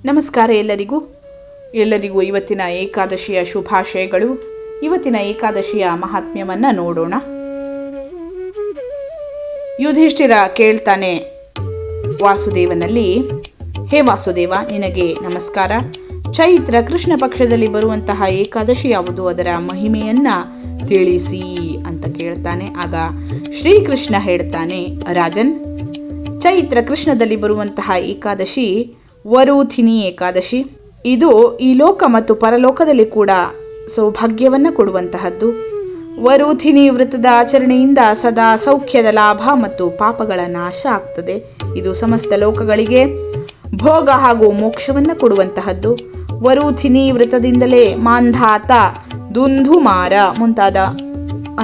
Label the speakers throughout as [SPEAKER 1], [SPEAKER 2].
[SPEAKER 1] ನಮಸ್ಕಾರ ಎಲ್ಲರಿಗೂ ಇವತ್ತಿನ ಏಕಾದಶಿಯ ಶುಭಾಶಯಗಳು. ಇವತ್ತಿನ ಏಕಾದಶಿಯ ಮಹಾತ್ಮ್ಯವನ್ನು ನೋಡೋಣ. ಯುಧಿಷ್ಠಿರ ಕೇಳ್ತಾನೆ ವಾಸುದೇವನಲ್ಲಿ, ಹೇ ವಾಸುದೇವ, ನಿನಗೆ ನಮಸ್ಕಾರ. ಚೈತ್ರ ಕೃಷ್ಣ ಪಕ್ಷದಲ್ಲಿ ಬರುವಂತಹ ಏಕಾದಶಿ ಯಾವುದು, ಅದರ ಮಹಿಮೆಯನ್ನ ತಿಳಿಸಿ ಅಂತ ಕೇಳ್ತಾನೆ. ಆಗ ಶ್ರೀಕೃಷ್ಣ ಹೇಳ್ತಾನೆ, ರಾಜನ್, ಚೈತ್ರ ಕೃಷ್ಣದಲ್ಲಿ ಬರುವಂತಹ ಏಕಾದಶಿ ವರೂಥಿನಿ ಏಕಾದಶಿ. ಇದು ಈ ಲೋಕ ಮತ್ತು ಪರಲೋಕದಲ್ಲಿ ಕೂಡ ಸೌಭಾಗ್ಯವನ್ನು ಕೊಡುವಂತಹದ್ದು. ವರೂಥಿನಿ ವೃತ್ತದ ಆಚರಣೆಯಿಂದ ಸದಾ ಸೌಖ್ಯದ ಲಾಭ ಮತ್ತು ಪಾಪಗಳ ನಾಶ ಆಗ್ತದೆ. ಇದು ಸಮಸ್ತ ಲೋಕಗಳಿಗೆ ಭೋಗ ಹಾಗೂ ಮೋಕ್ಷವನ್ನು ಕೊಡುವಂತಹದ್ದು. ವರೂಥಿನಿ ವೃತ್ತದಿಂದಲೇ ಮಾಂಧಾತ, ದುಂಧುಮಾರ ಮುಂತಾದ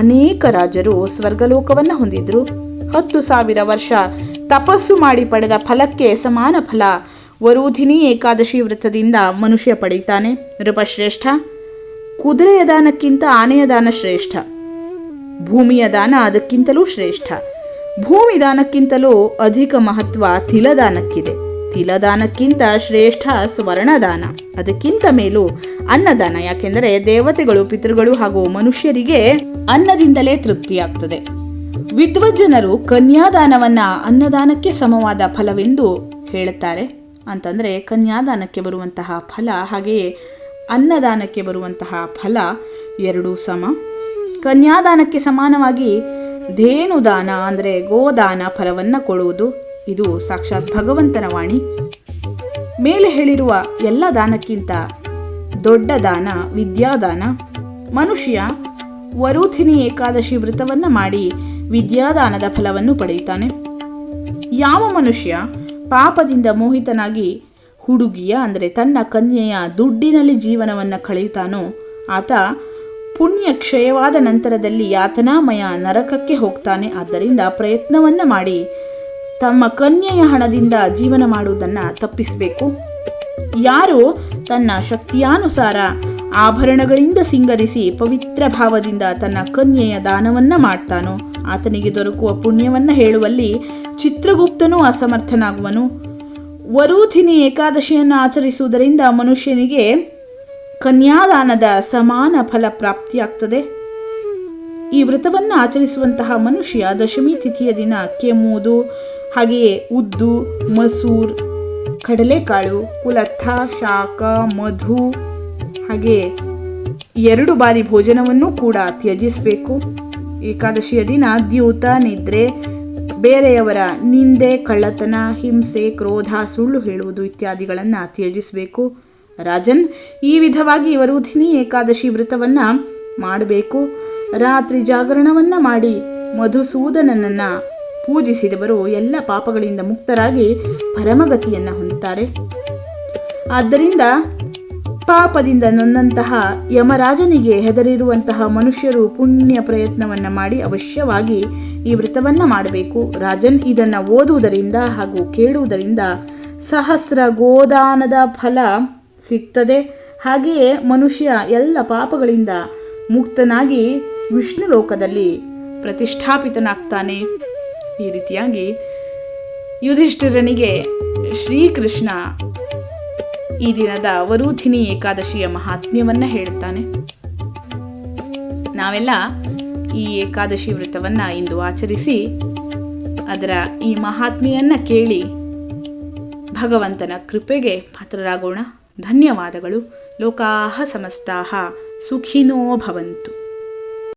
[SPEAKER 1] ಅನೇಕ ರಾಜರು ಸ್ವರ್ಗಲೋಕವನ್ನು ಹೊಂದಿದ್ರು. 10,000 ವರ್ಷ ತಪಸ್ಸು ಮಾಡಿ ಪಡೆದ ಫಲಕ್ಕೆ ಸಮಾನ ಫಲ ವರೂಥಿನಿ ಏಕಾದಶಿ ವೃತ್ತದಿಂದ ಮನುಷ್ಯ ಪಡೀತಾನೆ. ನೃಪಶ್ರೇಷ್ಠ, ಕುದುರೆಯ ದಾನಕ್ಕಿಂತ ಆನೆಯ ದಾನ ಶ್ರೇಷ್ಠ. ಭೂಮಿಯ ದಾನ ಅದಕ್ಕಿಂತಲೂ ಶ್ರೇಷ್ಠ. ಭೂಮಿ ದಾನಕ್ಕಿಂತಲೂ ಅಧಿಕ ಮಹತ್ವ ತಿಲದಾನಕ್ಕಿದೆ. ತಿಲದಾನಕ್ಕಿಂತ ಶ್ರೇಷ್ಠ ಸ್ವರ್ಣದಾನ, ಅದಕ್ಕಿಂತ ಮೇಲೂ ಅನ್ನದಾನ. ಯಾಕೆಂದರೆ ದೇವತೆಗಳು, ಪಿತೃಗಳು ಹಾಗೂ ಮನುಷ್ಯರಿಗೆ ಅನ್ನದಿಂದಲೇ ತೃಪ್ತಿಯಾಗ್ತದೆ. ವಿದ್ವಜ್ಜನರು ಕನ್ಯಾದಾನವನ್ನ ಅನ್ನದಾನಕ್ಕೆ ಸಮವಾದ ಫಲವೆಂದು ಹೇಳುತ್ತಾರೆ. ಅಂತಂದರೆ ಕನ್ಯಾದಾನಕ್ಕೆ ಬರುವಂತಹ ಫಲ ಹಾಗೆಯೇ ಅನ್ನದಾನಕ್ಕೆ ಬರುವಂತಹ ಫಲ ಎರಡೂ ಸಮ. ಕನ್ಯಾದಾನಕ್ಕೆ ಸಮಾನವಾಗಿ ಧೇನುದಾನ ಅಂದರೆ ಗೋದಾನ ಫಲವನ್ನು ಕೊಡುವುದು. ಇದು ಸಾಕ್ಷಾತ್ ಭಗವಂತನ ವಾಣಿ. ಮೇಲೆ ಹೇಳಿರುವ ಎಲ್ಲ ದಾನಕ್ಕಿಂತ ದೊಡ್ಡ ದಾನ ವಿದ್ಯಾದಾನ. ಮನುಷ್ಯ ವರೂಥಿನಿ ಏಕಾದಶಿ ವ್ರತವನ್ನು ಮಾಡಿ ವಿದ್ಯಾದಾನದ ಫಲವನ್ನು ಪಡೆಯುತ್ತಾನೆ. ಯಾವ ಮನುಷ್ಯ ಪಾಪದಿಂದ ಮೋಹಿತನಾಗಿ ಹುಡುಗಿಯ ಅಂದರೆ ತನ್ನ ಕನ್ಯೆಯ ದುಡ್ಡಿನಲ್ಲಿ ಜೀವನವನ್ನು ಕಳೆಯುತ್ತಾನೋ ಆತ ಪುಣ್ಯ ಕ್ಷಯವಾದ ನಂತರದಲ್ಲಿ ಯಾತನಾಮಯ ನರಕಕ್ಕೆ ಹೋಗ್ತಾನೆ. ಆದ್ದರಿಂದ ಪ್ರಯತ್ನವನ್ನು ಮಾಡಿ ತಮ್ಮ ಕನ್ಯೆಯ ಹಣದಿಂದ ಜೀವನ ಮಾಡುವುದನ್ನು ತಪ್ಪಿಸಬೇಕು. ಯಾರು ತನ್ನ ಶಕ್ತಿಯಾನುಸಾರ ಆಭರಣಗಳಿಂದ ಸಿಂಗರಿಸಿ ಪವಿತ್ರ ಭಾವದಿಂದ ತನ್ನ ಕನ್ಯೆಯ ದಾನವನ್ನ ಮಾಡ್ತಾನೋ ಆತನಿಗೆ ದೊರಕುವ ಪುಣ್ಯವನ್ನು ಹೇಳುವಲ್ಲಿ ಚಿತ್ರಗುಪ್ತನೂ ಅಸಮರ್ಥನಾಗುವನು. ವರೂಥಿನಿ ಏಕಾದಶಿಯನ್ನು ಆಚರಿಸುವುದರಿಂದ ಮನುಷ್ಯನಿಗೆ ಕನ್ಯಾದಾನದ ಸಮಾನ ಫಲ ಪ್ರಾಪ್ತಿಯಾಗ್ತದೆ. ಈ ವ್ರತವನ್ನು ಆಚರಿಸುವಂತಹ ಮನುಷ್ಯ ದಶಮಿ ತಿಥಿಯ ದಿನ ಕೆಮ್ಮುವುದು, ಹಾಗೆಯೇ ಉದ್ದು, ಮಸೂರ್, ಕಡಲೆಕಾಳು, ಕುಲಥ, ಶಾಖ, ಮಧು ಹಾಗೆ 2 ಬಾರಿ ಭೋಜನವನ್ನು ಕೂಡ ತ್ಯಜಿಸಬೇಕು. ಏಕಾದಶಿಯ ದಿನ ದ್ಯೂತ, ನಿದ್ರೆ, ಬೇರೆಯವರ ನಿಂದೆ, ಕಳ್ಳತನ, ಹಿಂಸೆ, ಕ್ರೋಧ, ಸುಳ್ಳು ಹೇಳುವುದು ಇತ್ಯಾದಿಗಳನ್ನು ತ್ಯಜಿಸಬೇಕು. ರಾಜನ್, ಈ ವಿಧವಾಗಿ ವರೂಥಿನಿ ಏಕಾದಶಿ ವ್ರತವನ್ನು ಮಾಡಬೇಕು. ರಾತ್ರಿ ಜಾಗರಣವನ್ನು ಮಾಡಿ ಮಧುಸೂದನನನ್ನು ಪೂಜಿಸಿದವರು ಎಲ್ಲ ಪಾಪಗಳಿಂದ ಮುಕ್ತರಾಗಿ ಪರಮಗತಿಯನ್ನು ಹೊಂದುತ್ತಾರೆ. ಆದ್ದರಿಂದ ಪಾಪದಿಂದ ನೊಂದಂತಹ ಯಮರಾಜನಿಗೆ ಹೆದರಿರುವಂತಹ ಮನುಷ್ಯರು ಪುಣ್ಯ ಪ್ರಯತ್ನವನ್ನು ಮಾಡಿ ಅವಶ್ಯವಾಗಿ ಈ ವ್ರತವನ್ನು ಮಾಡಬೇಕು. ರಾಜನ್, ಇದನ್ನು ಓದುವುದರಿಂದ ಹಾಗೂ ಕೇಳುವುದರಿಂದ ಸಹಸ್ರ ಗೋದಾನದ ಫಲ ಸಿಗ್ತದೆ. ಹಾಗೆಯೇ ಮನುಷ್ಯ ಎಲ್ಲ ಪಾಪಗಳಿಂದ ಮುಕ್ತನಾಗಿ ವಿಷ್ಣು ಲೋಕದಲ್ಲಿ ಪ್ರತಿಷ್ಠಾಪಿತನಾಗ್ತಾನೆ. ಈ ರೀತಿಯಾಗಿ ಯುಧಿಷ್ಠಿರನಿಗೆ ಶ್ರೀಕೃಷ್ಣ ಈ ದಿನದ ವರೂಥಿನಿ ಏಕಾದಶಿಯ ಮಹಾತ್ಮ್ಯವನ್ನು ಹೇಳುತ್ತಾನೆ. ನಾವೆಲ್ಲ ಈ ಏಕಾದಶಿ ವ್ರತವನ್ನು ಇಂದು ಆಚರಿಸಿ ಅದರ ಈ ಮಹಾತ್ಮೆಯನ್ನು ಕೇಳಿ ಭಗವಂತನ ಕೃಪೆಗೆ ಪಾತ್ರರಾಗೋಣ. ಧನ್ಯವಾದಗಳು. ಲೋಕಾಹ ಸಮಸ್ತಾಹ ಸುಖಿನೋ ಭವಂತು.